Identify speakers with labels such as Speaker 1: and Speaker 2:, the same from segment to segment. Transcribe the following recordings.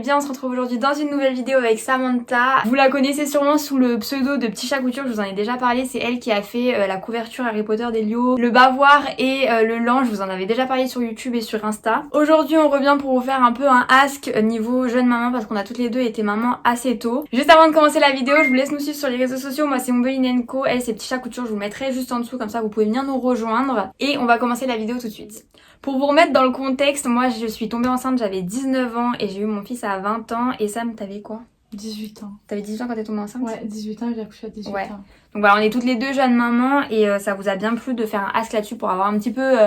Speaker 1: bien, on se retrouve aujourd'hui dans une nouvelle vidéo avec Samantha. Vous la connaissez sûrement sous le pseudo de Petit Chat Couture, je vous en ai déjà parlé, c'est elle qui a fait la couverture Harry Potter d'Elio, le bavoir et le lent, je vous en avais déjà parlé sur YouTube et sur Insta. Aujourd'hui on revient pour vous faire un peu un ask niveau jeune maman parce qu'on a toutes les deux été maman assez tôt. Juste avant de commencer la vidéo, je vous laisse nous suivre sur les réseaux sociaux, moi c'est Ombeline & Co, elle c'est Petit Chat Couture, je vous mettrai juste en dessous comme ça vous pouvez venir nous rejoindre et on va commencer la vidéo tout de suite. Pour vous remettre dans le contexte, moi je suis tombée enceinte, j'avais 19 ans et j'ai eu mon fils à 20 ans. Et Sam, t'avais quoi?
Speaker 2: 18 ans.
Speaker 1: T'avais 18 ans quand t'es tombée enceinte?
Speaker 2: Ouais, 18 ans et j'ai accouché à 18 ans.
Speaker 1: Donc voilà, on est toutes les deux jeunes mamans et ça vous a bien plu de faire un ask là-dessus pour avoir un petit peu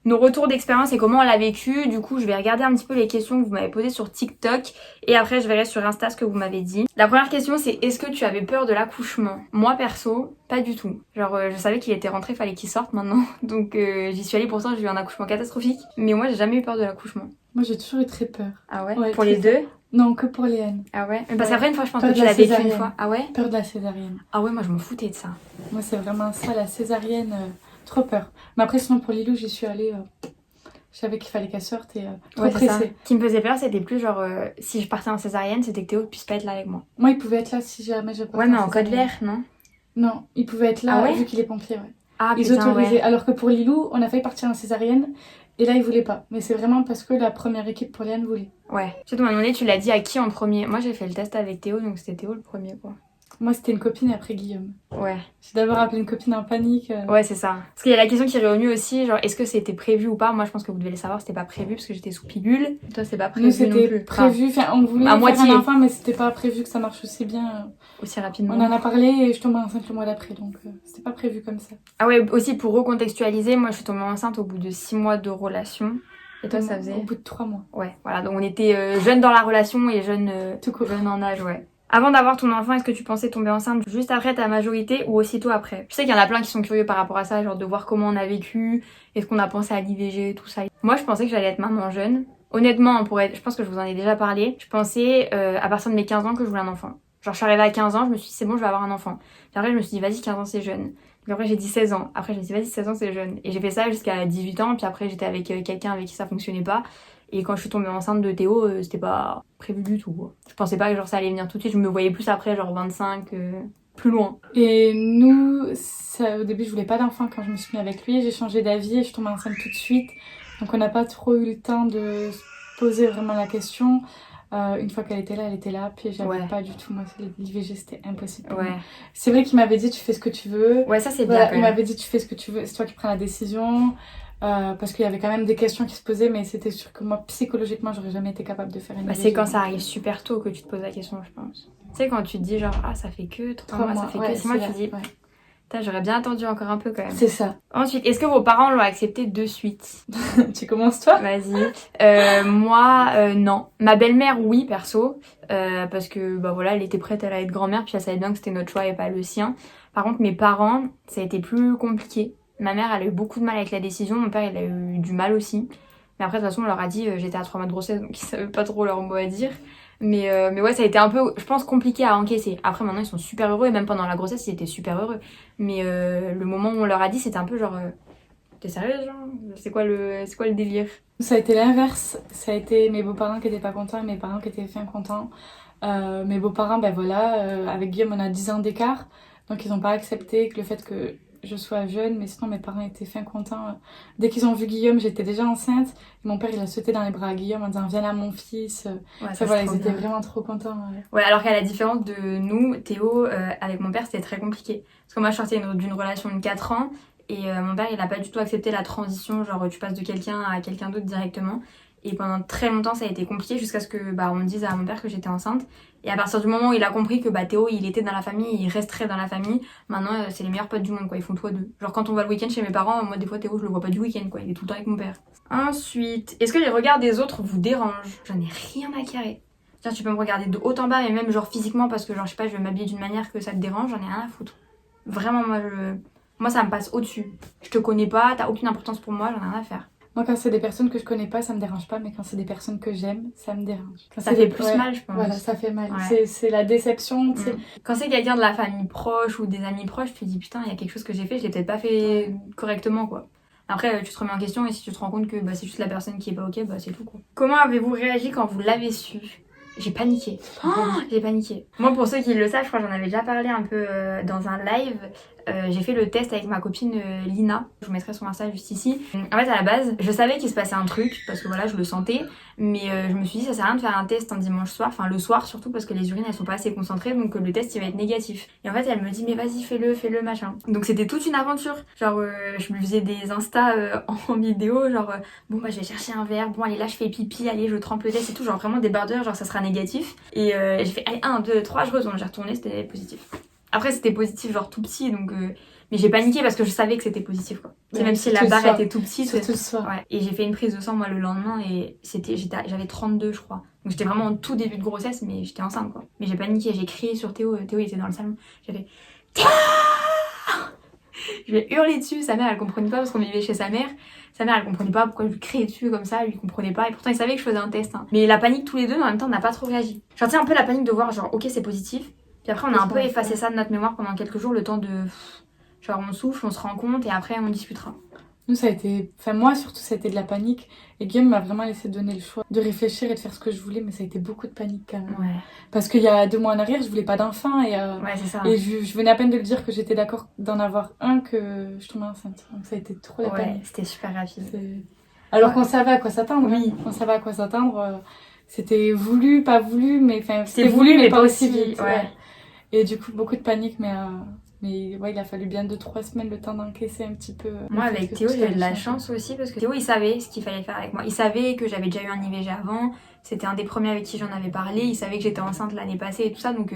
Speaker 1: nos retours d'expérience et comment on l'a vécu. Du coup, je vais regarder un petit peu les questions que vous m'avez posées sur TikTok et après je verrai sur Insta ce que vous m'avez dit. La première question c'est est-ce que tu avais peur de l'accouchement? Moi perso, pas du tout. Genre je savais qu'il était rentré, fallait qu'il sorte maintenant. Donc j'y suis allée, pourtant j'ai eu un accouchement catastrophique. Mais moi j'ai jamais eu peur de l'accouchement.
Speaker 2: Moi j'ai toujours eu très peur.
Speaker 1: Ah ouais,
Speaker 2: ouais
Speaker 1: pour les deux?
Speaker 2: Non, que pour Léane.
Speaker 1: Ah ouais? Parce qu'après une fois je pense
Speaker 2: Peur
Speaker 1: que
Speaker 2: de
Speaker 1: tu
Speaker 2: la
Speaker 1: l'as vécu une
Speaker 2: césarienne.
Speaker 1: fois. Ah ouais?
Speaker 2: Peur de la césarienne.
Speaker 1: Ah ouais, moi je m'en foutais de ça.
Speaker 2: Moi c'est vraiment ça, la césarienne, trop peur. Mais après sinon pour Lilou j'y suis allée, je savais qu'il fallait qu'elle sorte et trop pressée.
Speaker 1: Ce qui me faisait peur c'était plus genre si je partais en césarienne c'était que Théo puisse pas être là avec moi.
Speaker 2: Moi il pouvait être là si jamais je partais.
Speaker 1: Ouais mais en code vert, non?
Speaker 2: Non, il pouvait être là vu qu'il est pompier, ouais.
Speaker 1: Ah
Speaker 2: ils
Speaker 1: putain,
Speaker 2: autorisaient.
Speaker 1: ouais.
Speaker 2: Alors que pour Lilou, on a failli partir en césarienne et là, ils voulaient pas. Mais c'est vraiment parce que la première équipe pour Léane voulait.
Speaker 1: Ouais. Surtout, à un moment donné, tu l'as dit à qui en premier? Moi, j'ai fait le test avec Théo, donc c'était Théo le premier, quoi.
Speaker 2: Moi, c'était une copine et après Guillaume.
Speaker 1: Ouais.
Speaker 2: J'ai d'abord appelé une copine en panique.
Speaker 1: Ouais, c'est ça. Parce qu'il y a la question qui est revenue aussi, genre, est-ce que c'était prévu ou pas? Moi, je pense que vous devez le savoir, c'était pas prévu parce que j'étais sous pilule. Toi, c'est pas prévu
Speaker 2: Nous, c'était
Speaker 1: non plus.
Speaker 2: prévu. Enfin, on voulait
Speaker 1: à
Speaker 2: faire
Speaker 1: moitié.
Speaker 2: un enfant, mais c'était pas prévu que ça marche aussi bien.
Speaker 1: Aussi rapidement.
Speaker 2: On en a parlé et je tombais enceinte le mois d'après, donc c'était pas prévu comme ça.
Speaker 1: Ah ouais, aussi pour recontextualiser, moi, je suis tombée enceinte au bout de 6 mois de relation. Et toi, ça faisait?
Speaker 2: Au bout de 3 mois.
Speaker 1: Ouais, voilà. Donc, on était jeunes dans la relation et jeunes en âge, ouais. Avant d'avoir ton enfant, est-ce que tu pensais tomber enceinte juste après ta majorité ou aussitôt après? Je sais qu'il y en a plein qui sont curieux par rapport à ça, genre de voir comment on a vécu, est-ce qu'on a pensé à l'IVG, tout ça. Moi, je pensais que j'allais être maman jeune. Honnêtement, je pense que je vous en ai déjà parlé, je pensais à partir de mes 15 ans que je voulais un enfant. Genre, je suis arrivée à 15 ans, je me suis dit c'est bon, je vais avoir un enfant. Puis après, je me suis dit vas-y, 15 ans c'est jeune. Puis après, j'ai dit 16 ans. Après, je me suis dit vas-y, 16 ans c'est jeune. Et j'ai fait ça jusqu'à 18 ans, puis après, j'étais avec quelqu'un avec qui ça fonctionnait pas. Et quand je suis tombée enceinte de Théo, c'était pas prévu du tout, quoi. Je pensais pas que genre ça allait venir tout de suite, je me voyais plus après, genre 25, plus loin.
Speaker 2: Et nous, au début je voulais pas d'enfant quand je me suis mis avec lui, j'ai changé d'avis et je suis tombée enceinte tout de suite. Donc on n'a pas trop eu le temps de se poser vraiment la question. Une fois qu'elle était là, elle était là, puis j'avais pas du tout, moi l'IVG c'était impossible.
Speaker 1: Ouais.
Speaker 2: C'est vrai qu'il m'avait dit tu fais ce que tu veux.
Speaker 1: Ouais, ça c'est
Speaker 2: voilà,
Speaker 1: bien.
Speaker 2: Il m'avait dit tu fais ce que tu veux, c'est toi qui prends la décision. Parce qu'il y avait quand même des questions qui se posaient, mais c'était sûr que moi psychologiquement j'aurais jamais été capable de faire une IVG.
Speaker 1: C'est quand ça arrive super tôt que tu te poses la question, je pense. Tu sais, quand tu te dis genre ah ça fait que 3 mois, ça fait que 6 mois, tu te dis j'aurais bien attendu encore un peu quand même.
Speaker 2: C'est ça.
Speaker 1: Ensuite, est-ce que vos parents l'ont accepté de suite?
Speaker 2: Tu commences toi?
Speaker 1: Vas-y. Moi, non. Ma belle-mère, oui, perso. Parce que, bah voilà, elle était prête à être grand-mère, puis elle savait bien que c'était notre choix et pas le sien. Par contre, mes parents, ça a été plus compliqué. Ma mère, elle a eu beaucoup de mal avec la décision. Mon père, il a eu du mal aussi. Mais après, de toute façon, on leur a dit, j'étais à 3 mois de grossesse, donc ils savaient pas trop leur mot à dire. Mais ouais, ça a été un peu, je pense, compliqué à encaisser. Après, maintenant, ils sont super heureux, et même pendant la grossesse, ils étaient super heureux. Mais le moment où on leur a dit, c'était un peu genre, t'es sérieuse, genre? C'est quoi le délire?
Speaker 2: Ça a été l'inverse. Ça a été mes beaux-parents qui étaient pas contents et mes parents qui étaient fin contents. Mes beaux-parents, ben voilà, avec Guillaume, on a 10 ans d'écart. Donc, ils ont pas accepté que le fait que je sois jeune, mais sinon mes parents étaient fin contents. Dès qu'ils ont vu Guillaume, j'étais déjà enceinte. Et mon père, il a sauté dans les bras à Guillaume en disant viens là mon fils.
Speaker 1: Ouais,
Speaker 2: ça voilà, ils étaient vraiment trop contents.
Speaker 1: Ouais, alors qu'à la différence de nous, Théo, avec mon père, c'était très compliqué. Parce que moi, je sortais d'une relation de 4 ans. Et mon père, il a pas du tout accepté la transition, genre tu passes de quelqu'un à quelqu'un d'autre directement. Et pendant très longtemps, ça a été compliqué jusqu'à ce que on me dise à mon père que j'étais enceinte. Et à partir du moment où il a compris que Théo, il était dans la famille, il resterait dans la famille, maintenant c'est les meilleurs potes du monde, quoi. Ils font tout à deux. Genre quand on va le week-end chez mes parents, moi des fois Théo, je le vois pas du week-end, quoi. Il est tout le temps avec mon père. Ensuite, est-ce que les regards des autres vous dérangent? J'en ai rien à carrer. Genre, tu peux me regarder de haut en bas, et même genre physiquement, parce que genre je sais pas, je vais m'habiller d'une manière que ça te dérange, j'en ai rien à foutre. Vraiment, moi ça me passe au-dessus. Je te connais pas, t'as aucune importance pour moi, j'en ai rien à faire.
Speaker 2: Moi, quand c'est des personnes que je connais pas, ça me dérange pas, mais quand c'est des personnes que j'aime, ça me dérange.
Speaker 1: Ça fait plus mal, je pense.
Speaker 2: Voilà, ça fait mal.
Speaker 1: Ouais.
Speaker 2: C'est la déception, tu sais.
Speaker 1: Quand c'est quelqu'un de la famille proche ou des amis proches, tu te dis putain, il y a quelque chose que j'ai fait, je l'ai peut-être pas fait correctement, quoi. Après, tu te remets en question et si tu te rends compte que c'est juste la personne qui est pas ok, c'est tout, quoi. Comment avez-vous réagi quand vous l'avez su? J'ai paniqué. J'ai paniqué. Moi, pour ceux qui le savent, je crois que j'en avais déjà parlé un peu dans un live. J'ai fait le test avec ma copine Lina. Je vous mettrai son Insta juste ici. En fait, à la base, je savais qu'il se passait un truc parce que voilà, je le sentais. Mais je me suis dit, ça sert à rien de faire un test un dimanche soir. Enfin, le soir surtout parce que les urines elles sont pas assez concentrées. Donc le test il va être négatif. Et en fait, elle me dit, mais vas-y, fais-le, machin. Donc c'était toute une aventure. Genre, je me faisais des Insta en vidéo. Genre, bon, bah, je vais chercher un verre. Bon, allez, là, je fais pipi. Allez, je trempe le test et tout. Genre, vraiment débardeur. Genre, ça sera négatif. Et j'ai fait, allez, 1, 2, 3, je retourne. J'ai retourné, c'était positif. Après, c'était positif, genre tout petit, donc. Mais j'ai paniqué parce que je savais que c'était positif, quoi. Ouais, même si la barre était tout petite.
Speaker 2: Surtout le soir.
Speaker 1: Ouais. Et j'ai fait une prise de sang, moi, le lendemain, et j'avais 32, je crois. Donc j'étais vraiment en tout début de grossesse, mais j'étais enceinte, quoi. Mais j'ai paniqué, j'ai crié sur Théo. Théo, il était dans le salon. J'ai fait. Théo! Je lui ai hurlé dessus. Sa mère, elle comprenait pas parce qu'on vivait chez sa mère. Sa mère, elle comprenait pas pourquoi je lui criais dessus comme ça, elle lui comprenait pas. Et pourtant, il savait que je faisais un test. Hein. Mais la panique, tous les deux, mais en même temps, on n'a pas trop réagi. Genre, tu sais, un peu la panique de voir, genre, ok, c'est positif. Puis après, on a un peu effacé ça de notre mémoire pendant quelques jours, le temps de. Genre, on souffle, on se rend compte et après, on discutera.
Speaker 2: Nous, ça a été. Enfin, moi, surtout, ça a été de la panique. Et Guillaume m'a vraiment laissé donner le choix de réfléchir et de faire ce que je voulais, mais ça a été beaucoup de panique quand même.
Speaker 1: Ouais.
Speaker 2: Parce qu'il y a 2 mois en arrière, je voulais pas d'enfant et,
Speaker 1: ouais, c'est ça.
Speaker 2: Et je venais à peine de le dire que j'étais d'accord d'en avoir un que je tombais enceinte. Donc, ça a été trop la panique.
Speaker 1: C'était super rapide.
Speaker 2: Alors qu'on savait à quoi s'attendre.
Speaker 1: Oui.
Speaker 2: On savait à quoi s'attendre. C'était voulu, pas voulu, mais enfin,
Speaker 1: c'était voulu, mais pas aussi vite.
Speaker 2: Ouais. Et du coup, beaucoup de panique, mais ouais, il a fallu bien 2-3 semaines le temps d'encaisser un petit peu.
Speaker 1: Moi, avec Théo, j'ai eu de la chance aussi parce que Théo, il savait ce qu'il fallait faire avec moi. Il savait que j'avais déjà eu un IVG avant. C'était un des premiers avec qui j'en avais parlé. Il savait que j'étais enceinte l'année passée et tout ça. Donc,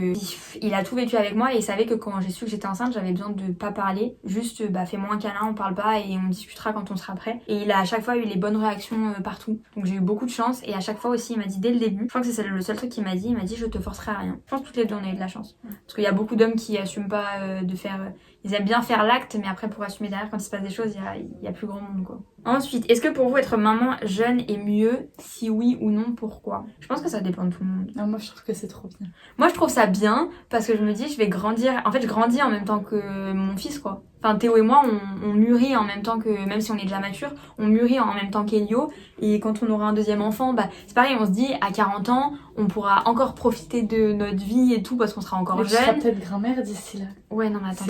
Speaker 1: il a tout vécu avec moi et il savait que quand j'ai su que j'étais enceinte, j'avais besoin de pas parler. Juste, fais-moi un câlin, on parle pas et on discutera quand on sera prêt. Et il a à chaque fois eu les bonnes réactions partout. Donc, j'ai eu beaucoup de chance. Et à chaque fois aussi, il m'a dit dès le début, je crois que c'est le seul truc qu'il m'a dit, il m'a dit je te forcerai à rien. Je pense que toutes les deux, on a eu de la chance. Parce qu'il y a beaucoup d'hommes qui assument pas de faire. Ils aiment bien faire l'acte, mais après, pour assumer derrière, quand il se passe des choses, il y a plus grand monde, quoi. Ensuite, est-ce que pour vous, être maman jeune est mieux? Si oui ou non, pourquoi? Je pense que ça dépend de tout le monde.
Speaker 2: Non, moi, je trouve que c'est trop bien.
Speaker 1: Moi, je trouve ça bien parce que je me dis, je vais grandir. En fait, je grandis en même temps que mon fils, quoi. Enfin, Théo et moi, on mûrit en même temps que, même si on est déjà mature, on mûrit en même temps qu'Elio. Et quand on aura un deuxième enfant, c'est pareil, on se dit, à 40 ans, on pourra encore profiter de notre vie et tout parce qu'on sera encore jeune.
Speaker 2: Tu seras peut-être grand-mère d'ici là.
Speaker 1: Ouais, non, mais attends.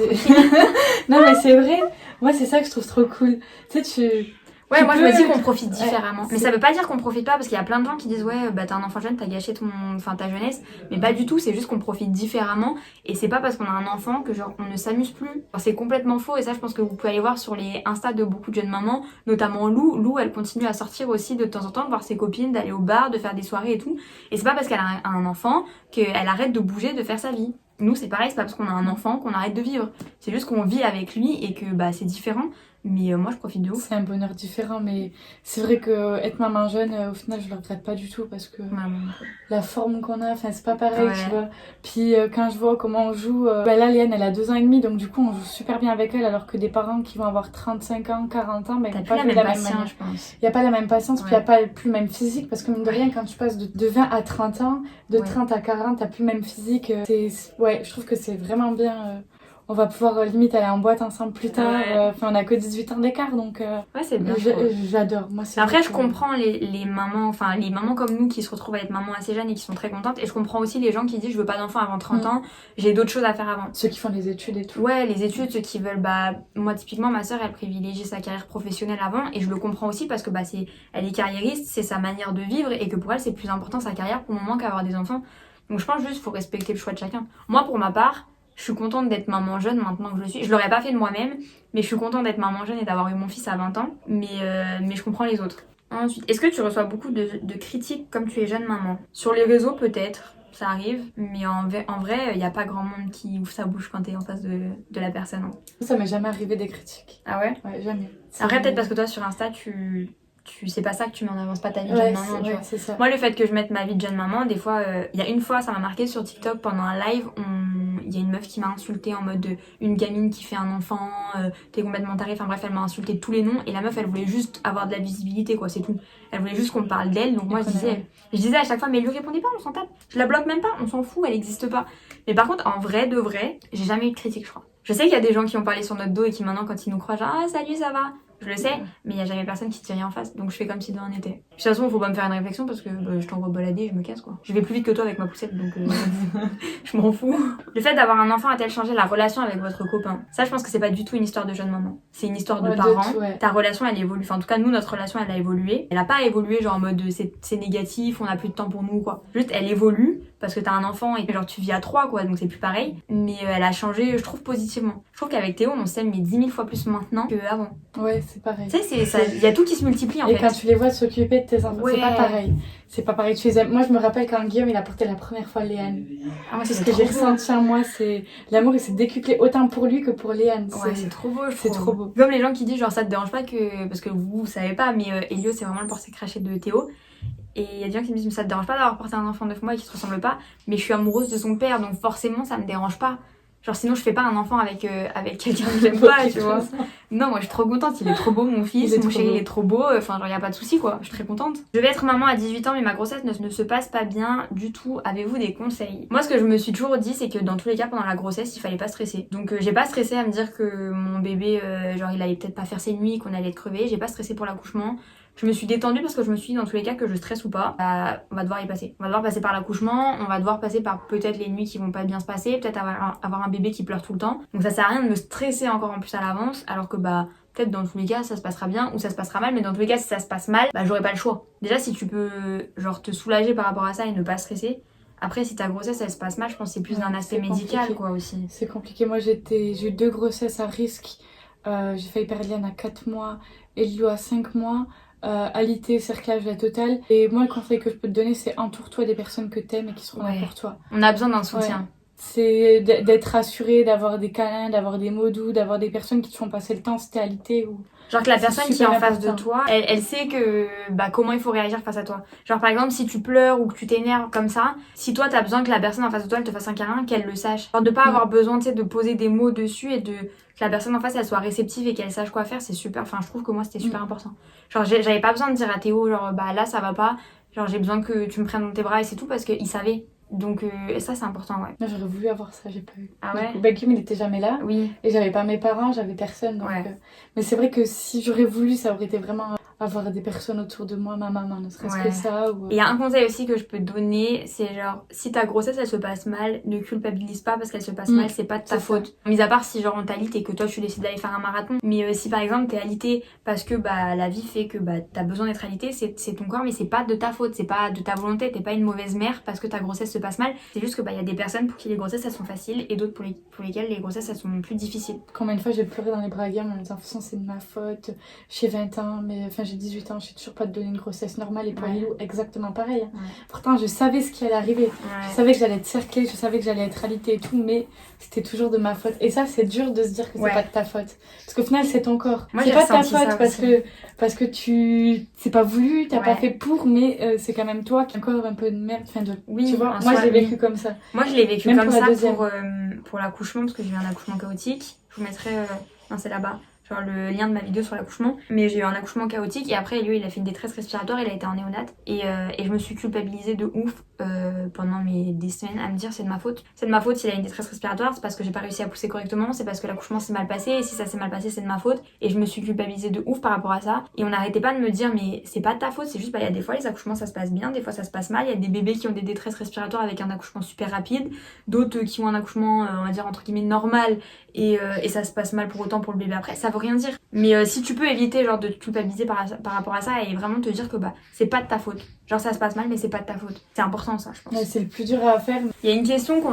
Speaker 2: Non, mais c'est vrai. Moi, c'est ça que je trouve trop cool. Tu sais,
Speaker 1: Ouais, moi je me dis qu'on profite différemment. Mais ça veut pas dire qu'on profite pas parce qu'il y a plein de gens qui disent ouais, t'as un enfant jeune, t'as gâché ta jeunesse. Mais pas du tout, c'est juste qu'on profite différemment. Et c'est pas parce qu'on a un enfant que genre on ne s'amuse plus. Enfin, c'est complètement faux et ça je pense que vous pouvez aller voir sur les Insta de beaucoup de jeunes mamans, notamment Lou. Lou elle continue à sortir aussi de temps en temps, de voir ses copines, d'aller au bar, de faire des soirées et tout. Et c'est pas parce qu'elle a un enfant qu'elle arrête de bouger, de faire sa vie. Nous c'est pareil, c'est pas parce qu'on a un enfant qu'on arrête de vivre. C'est juste qu'on vit avec lui et que c'est différent. Mais moi je profite de ouf.
Speaker 2: C'est un bonheur différent, mais c'est vrai que être maman jeune, au final je le regrette pas du tout parce que la forme qu'on a, c'est pas pareil, tu vois. Puis quand je vois comment on joue, là Léane elle a 2 ans et demi, donc du coup on joue super bien avec elle, alors que des parents qui vont avoir 35 ans, 40 ans, ils n'ont pas la même patience, je pense. Il n'y a pas la même patience, puis il n'y a pas plus le même physique, parce que mine de rien, quand tu passes de 20 à 30 ans, de 30 à 40, t'as plus le même physique. Ouais, je trouve que c'est vraiment bien. On va pouvoir limite aller en boîte ensemble plus tard. On a que 18 ans d'écart, donc
Speaker 1: ouais, c'est bien.
Speaker 2: J'adore. Moi,
Speaker 1: après, je comprends les mamans, les mamans comme nous qui se retrouvent à être mamans assez jeunes et qui sont très contentes. Et je comprends aussi les gens qui disent je veux pas d'enfant avant 30 ans, j'ai d'autres choses à faire avant.
Speaker 2: Ceux qui font les études et tout.
Speaker 1: Ouais, les études, ceux qui veulent, moi typiquement ma soeur elle privilégie sa carrière professionnelle avant et je le comprends aussi parce que elle est carriériste, c'est sa manière de vivre et que pour elle c'est plus important sa carrière pour le moment qu'avoir des enfants. Donc je pense juste faut respecter le choix de chacun. Moi pour ma part, je suis contente d'être maman jeune maintenant que je le suis. Je l'aurais pas fait de moi-même, mais je suis contente d'être maman jeune et d'avoir eu mon fils à 20 ans. Mais je comprends les autres. Ensuite, est-ce que tu reçois beaucoup de critiques comme tu es jeune maman? Sur les réseaux peut-être, ça arrive, mais en vrai, il n'y a pas grand monde qui ouvre sa bouche quand t'es en face de la personne.
Speaker 2: Ça m'est jamais arrivé des critiques.
Speaker 1: Ah ouais?
Speaker 2: Ouais, jamais.
Speaker 1: Après peut-être parce que toi sur Insta c'est pas ça que tu mets en avance, pas ta vie de jeune maman, tu vois.
Speaker 2: C'est ça.
Speaker 1: Moi, le fait que je mette ma vie de jeune maman, des fois, il y a une fois, ça m'a marqué sur TikTok pendant un live, il y a une meuf qui m'a insultée en mode une gamine qui fait un enfant, t'es complètement tarée, enfin bref, elle m'a insulté tous les noms et la meuf, elle voulait juste avoir de la visibilité, quoi, c'est tout. Elle voulait juste qu'on parle d'elle, donc moi, je disais à chaque fois, mais lui répondez pas, on s'en tape. Je la bloque même pas, on s'en fout, elle existe pas. Mais par contre, en vrai de vrai, j'ai jamais eu de critique, je crois. Je sais qu'il y a des gens qui ont parlé sur notre dos et qui maintenant, quand ils nous croient, genre, ah salut, ça va. je le sais, mais il y a jamais personne qui te dit rien en face, donc je fais comme si de rien n'était. De toute façon, faut pas me faire une réflexion parce que je t'envoie balader, je me casse quoi. Je vais plus vite que toi avec ma poussette, donc je m'en fous. Le fait d'avoir un enfant a-t-elle changé la relation avec votre copain? Ça, je pense que c'est pas du tout une histoire de jeune maman. C'est une histoire de parents. Ta relation, elle évolue. Enfin, en tout cas, nous, notre relation, elle a évolué. Elle a pas évolué genre en mode c'est négatif, on a plus de temps pour nous quoi. Juste, elle évolue parce que t'as un enfant et que genre tu vis à 3 quoi, donc c'est plus pareil. Mais elle a changé, je trouve, positivement. Je trouve qu'avec Théo, on s'aime mais 10 000 fois plus maintenant qu'avant.
Speaker 2: Ouais, c'est pareil.
Speaker 1: Tu sais, il y a tout qui se multiplie en fait.
Speaker 2: Et quand tu les vois s'occuper de tes enfants, c'est pas pareil. C'est pas pareil. Tu les aimes. Moi, je me rappelle quand Guillaume, il a porté la première fois Léane.
Speaker 1: Ah, ouais,
Speaker 2: c'est ce que j'ai ressenti en moi, c'est l'amour, il s'est décuplé autant pour lui que pour Léane.
Speaker 1: Ouais, c'est trop beau, je trouve.
Speaker 2: C'est trop beau.
Speaker 1: Comme les gens qui disent, genre, ça te dérange pas que. Parce que vous savez pas, mais Elio, c'est vraiment le portrait craché de Théo. Et il y a des gens qui me disent, mais ça te dérange pas d'avoir porté un enfant de 9 mois et qui se ressemble pas. Mais je suis amoureuse de son père, donc forcément, ça me dérange pas. Genre sinon je fais pas un enfant avec quelqu'un que j'aime pas, tu vois. Non, moi je suis trop contente, il est trop beau mon fils, mon chéri il est trop beau, enfin genre y a pas de souci quoi, je suis très contente. Je vais être maman à 18 ans mais ma grossesse ne se passe pas bien du tout, avez-vous des conseils? Moi ce que je me suis toujours dit c'est que dans tous les cas pendant la grossesse il fallait pas stresser. Donc j'ai pas stressé à me dire que mon bébé genre il allait peut-être pas faire ses nuits, qu'on allait être crevé, j'ai pas stressé pour l'accouchement. Je me suis détendue parce que je me suis dit dans tous les cas que je stresse ou pas, on va devoir y passer. On va devoir passer par l'accouchement, on va devoir passer par peut-être les nuits qui vont pas bien se passer, peut-être avoir un bébé qui pleure tout le temps. Donc ça sert à rien de me stresser encore en plus à l'avance, alors que peut-être dans tous les cas ça se passera bien ou ça se passera mal, mais dans tous les cas si ça se passe mal, j'aurai pas le choix. Déjà si tu peux genre te soulager par rapport à ça et ne pas stresser. Après, si ta grossesse elle se passe mal, je pense que c'est plus d'un aspect médical quoi aussi.
Speaker 2: C'est compliqué. Moi j'ai eu 2 grossesses à risque. J'ai failli perdre Léane à 4 mois, Elio à 5 mois. Alité, cerclage, la totale. Et moi, le conseil que je peux te donner, c'est entoure-toi des personnes que t'aimes et qui seront là pour toi.
Speaker 1: On a besoin d'un soutien.
Speaker 2: C'est d'être rassuré, d'avoir des câlins, d'avoir des mots doux, d'avoir des personnes qui te font passer le temps si t'es alité ou...
Speaker 1: Genre que la personne qui est en face de toi, elle sait que comment il faut réagir face à toi. Genre par exemple si tu pleures ou que tu t'énerves comme ça, si toi t'as besoin que la personne en face de toi elle te fasse un câlin, qu'elle le sache. Genre de pas avoir besoin tu sais de poser des mots dessus et que la personne en face elle soit réceptive et qu'elle sache quoi faire, c'est super. Enfin je trouve que moi c'était super important. Genre j'avais pas besoin de dire à Théo genre là ça va pas, genre j'ai besoin que tu me prennes dans tes bras et c'est tout parce qu'il savait. Donc ça c'est important ouais.
Speaker 2: Moi j'aurais voulu avoir ça, j'ai pas eu.
Speaker 1: Ah ouais.
Speaker 2: Guillaume il était jamais là.
Speaker 1: Oui.
Speaker 2: Et j'avais pas mes parents, j'avais personne. Donc, mais c'est vrai que si j'aurais voulu, ça aurait été vraiment avoir des personnes autour de moi, ma maman, ne serait-ce que ça. Ou...
Speaker 1: Et il y a un conseil aussi que je peux te donner, c'est genre si ta grossesse elle se passe mal, ne culpabilise pas parce qu'elle se passe mal, c'est pas de ta faute. Mis à part si genre on t'alite et que toi tu décides d'aller faire un marathon. Mais si par exemple t'es alité parce que la vie fait que t'as besoin d'être alité, c'est ton corps mais c'est pas de ta faute, c'est pas de ta volonté, t'es pas une mauvaise mère parce que ta grossesse se passe mal. C'est juste que y a des personnes pour qui les grossesses elles sont faciles et d'autres pour lesquelles les grossesses elles sont plus difficiles.
Speaker 2: Combien de fois j'ai pleuré dans les bras à Guillaume en me disant de toute façon c'est de ma faute, j'ai 20 ans mais enfin j'ai 18 ans, je suis toujours pas de donner une grossesse normale et pour Lilou exactement pareil. Pourtant je savais ce qui allait arriver, je savais que j'allais être cerclée, je savais que j'allais être alitée et tout, mais c'était toujours de ma faute. Et ça c'est dur de se dire que c'est pas de ta faute. Parce qu'au final c'est ton corps.
Speaker 1: Moi,
Speaker 2: c'est pas de ta faute parce que tu c'est pas voulu, t'as pas fait pour, mais c'est quand même toi qui as encore un peu de merde. Enfin, tu vois, moi je l'ai vécu comme ça.
Speaker 1: Moi je l'ai vécu comme ça pour l'accouchement parce que j'ai eu un accouchement chaotique. Je vous mettrai non c'est là-bas. Genre le lien de ma vidéo sur l'accouchement, mais j'ai eu un accouchement chaotique et après lui il a fait une détresse respiratoire, il a été en néonate et je me suis culpabilisée de ouf pendant des semaines à me dire c'est de ma faute s'il a une détresse respiratoire, c'est parce que j'ai pas réussi à pousser correctement, c'est parce que l'accouchement s'est mal passé et si ça s'est mal passé c'est de ma faute et je me suis culpabilisée de ouf par rapport à ça et on n'arrêtait pas de me dire mais c'est pas de ta faute, c'est juste il y a des fois les accouchements ça se passe bien, des fois ça se passe mal, il y a des bébés qui ont des détresses respiratoires avec un accouchement super rapide, d'autres qui ont un accouchement on va dire entre guillemets normal et ça se passe mal pour autant pour le bébé après, ça veut rien dire. Mais si tu peux éviter genre de te culpabiliser par rapport à ça et vraiment te dire que c'est pas de ta faute. Genre ça se passe mal mais c'est pas de ta faute. C'est important ça je pense.
Speaker 2: Ouais, c'est le plus dur à faire.
Speaker 1: Il y a une question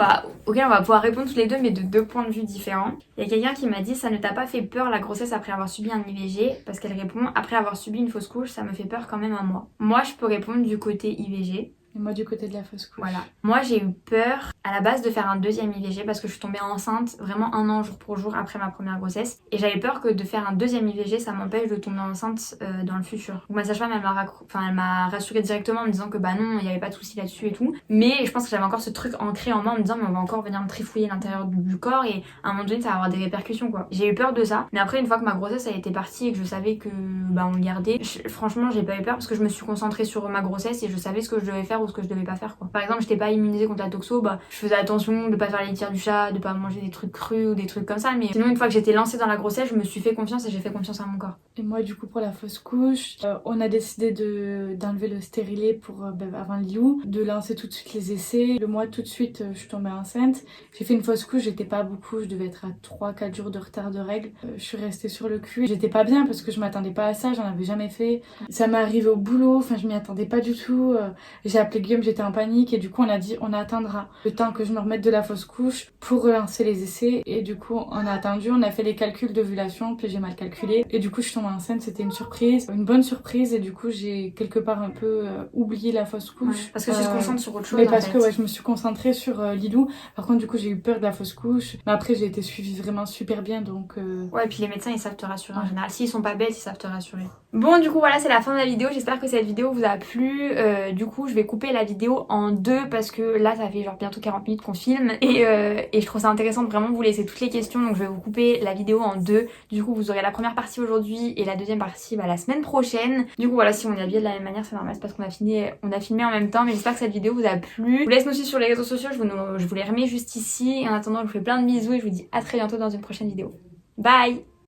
Speaker 1: auquel on va pouvoir répondre tous les deux mais de 2 points de vue différents. Il y a quelqu'un qui m'a dit ça ne t'a pas fait peur la grossesse après avoir subi un IVG parce qu'elle répond après avoir subi une fausse couche ça me fait peur quand même un mois. Moi je peux répondre du côté IVG.
Speaker 2: Et moi du côté de la fausse couche.
Speaker 1: Voilà. Moi j'ai eu peur à la base de faire un 2e IVG parce que je suis tombée enceinte vraiment 1 an jour pour jour après ma première grossesse. Et j'avais peur que de faire un 2e IVG ça m'empêche de tomber enceinte dans le futur. Donc ma sage-femme elle m'a rassurée directement en me disant que non il n'y avait pas de souci là-dessus et tout. Mais je pense que j'avais encore ce truc ancré en moi en me disant mais on va encore venir me trifouiller l'intérieur du corps et à un moment donné ça va avoir des répercussions quoi. J'ai eu peur de ça. Mais après une fois que ma grossesse a été partie et que je savais que on le gardait, franchement j'ai pas eu peur parce que je me suis concentrée sur ma grossesse et je savais ce que je devais faire faire ou ce que je devais pas faire quoi. Par exemple, j'étais pas immunisée contre la toxo, bah je faisais attention de pas faire les tirs du chat, de pas manger des trucs crus ou des trucs comme ça, mais sinon une fois que j'étais lancée dans la grossesse, je me suis fait confiance et j'ai fait confiance à mon corps.
Speaker 2: Et moi, du coup, pour la fausse couche, on a décidé d'enlever le stérilet pour avant Lilou, de lancer tout de suite les essais. Le mois, tout de suite, je suis tombée enceinte. J'ai fait une fausse couche, j'étais pas beaucoup, je devais être à 3-4 jours de retard de règles. Je suis restée sur le cul. J'étais pas bien parce que je m'attendais pas à ça, j'en avais jamais fait. Ça m'est arrivé au boulot, enfin, je m'y attendais pas du tout. J'ai appelé Guillaume, j'étais en panique et du coup, on a dit on attendra le temps que je me remette de la fausse couche pour relancer les essais. Et du coup, on a attendu, on a fait les calculs d'ovulation, puis j'ai mal calculé. Et du coup, je suis tombée enceinte, c'était une surprise, une bonne surprise. Et du coup, j'ai quelque part un peu oublié la fausse couche.
Speaker 1: Ouais, parce que tu te concentres sur autre chose.
Speaker 2: Mais parce que ouais, je me suis concentrée sur Lilou. Par contre, du coup, j'ai eu peur de la fausse couche. Mais après, j'ai été suivie vraiment super bien, donc...
Speaker 1: Ouais, et puis les médecins, ils savent te rassurer en général. S'ils sont pas bêtes, ils savent te rassurer. Bon, du coup, voilà, c'est la fin de la vidéo. J'espère que cette vidéo vous a plu. Du coup, je vais couper la vidéo en deux parce que là, ça fait genre bientôt 40 minutes qu'on filme. Et je trouve ça intéressant de vraiment vous laisser toutes les questions. Donc, je vais vous couper la vidéo en deux. Du coup, vous aurez la première partie aujourd'hui et la deuxième partie la semaine prochaine. Du coup, voilà, si on est habillé de la même manière, c'est normal. C'est parce qu'on a filmé en même temps. Mais j'espère que cette vidéo vous a plu. Je vous laisse nous suivre sur les réseaux sociaux. Je vous les remets juste ici. Et en attendant, je vous fais plein de bisous et je vous dis à très bientôt dans une prochaine vidéo. Bye!